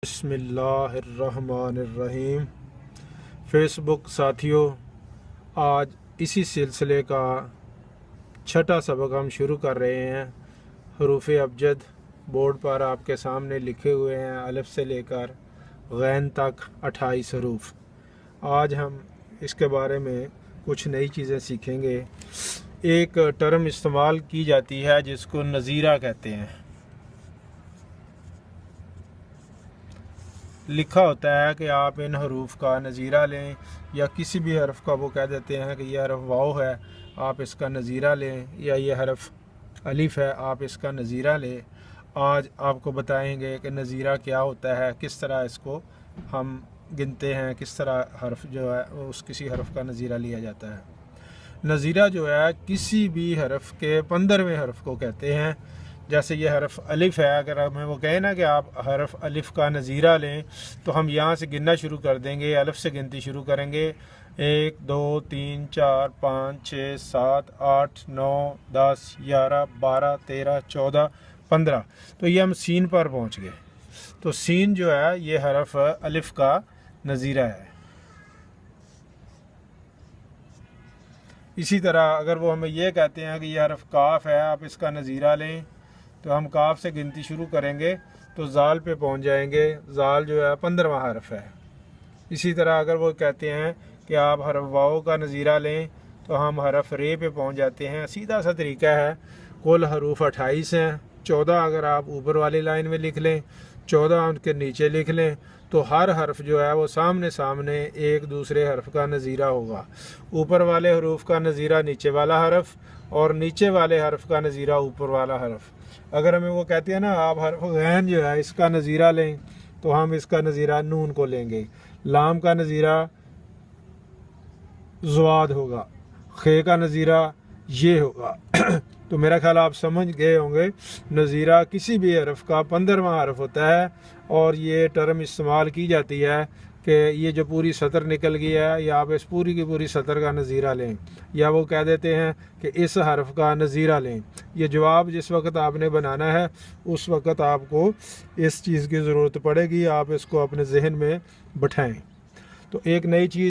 बिस्मिल्लाहिर्रहमानिर्रहीम। फ़ेसबुक साथियों, आज इसी सिलसिले का छठा सबक हम शुरू कर रहे हैं। हरूफ अबजद बोर्ड पर आपके सामने लिखे हुए हैं, अलिफ से लेकर गैन तक 28 हरूफ। आज हम इसके बारे में कुछ नई चीज़ें सीखेंगे। एक टर्म इस्तेमाल की जाती है जिसको नज़ीरा कहते हैं। लिखा होता है कि आप इन हरूफ का नज़ीरा लें, या किसी भी हरफ का वो कह देते हैं कि यह हरफ वाव है, आप इसका नज़ीरा लें, या ये हरफ अलिफ है, आप इसका नज़ीरा लें। आज आपको बताएंगे कि नज़ीरा क्या होता है, किस तरह इसको हम गिनते हैं, किस तरह हरफ जो है उस किसी हरफ का नज़ीरा लिया जाता है। नज़ीरा जो है किसी भी हरफ के 15वें हरफ को कहते हैं। जैसे ये हरफ अलिफ है, अगर हमें वो कहे ना कि आप हरफ अलिफ का नज़ीरा लें, तो हम यहाँ से गिनना शुरू कर देंगे, अलिफ से गिनती शुरू करेंगे। 1 2 3 4 5 6 7 8 9 10 11 12 13 14 15। तो ये हम सीन पर पहुँच गए। तो सीन जो है ये हरफ अलिफ का नज़ीरा है। इसी तरह अगर वो हमें ये कहते हैं कि यह हरफ काफ है, आप इसका नज़ीरा लें, तो हम काफ से गिनती शुरू करेंगे तो ज़ाल पे पहुंच जाएंगे। ज़ाल जो है 15वां हरफ है। इसी तरह अगर वो कहते हैं कि आप हरफ वाव का नज़ीरा लें, तो हम हरफ रे पे पहुंच जाते हैं। सीधा सा तरीका है। कुल हरूफ 28 हैं। 14 अगर आप ऊपर वाली लाइन में लिख लें, 14 उनके नीचे लिख लें, तो हर हरफ जो है वो सामने सामने एक दूसरे हरफ का नज़ीरा होगा। ऊपर वाले हरूफ का नज़ीरा नीचे वाला हरफ, और नीचे वाले हरफ का नज़ीरा ऊपर वाला हरफ। अगर हमें वो कहते हैं ना आप हरफ गैन जो है इसका नज़ीरा लें, तो हम इसका नज़ीरा नून को लेंगे। लाम का नज़ीरा ज़वाद होगा, खे का नज़ीरा ये होगा। तो मेरा ख्याल आप समझ गए होंगे। नज़ीरा किसी भी हरफ का 15वां हरफ होता है, और ये टर्म इस्तेमाल की जाती है कि ये जो पूरी सतर निकल गई है, या आप इस पूरी की पूरी सतर का नज़ीरा लें, या वो कह देते हैं कि इस हरफ का नज़ीरा लें। ये जवाब जिस वक्त आपने बनाना है उस वक्त आपको इस चीज़ की ज़रूरत पड़ेगी, आप इसको अपने जहन में बैठाएं। तो एक नई चीज़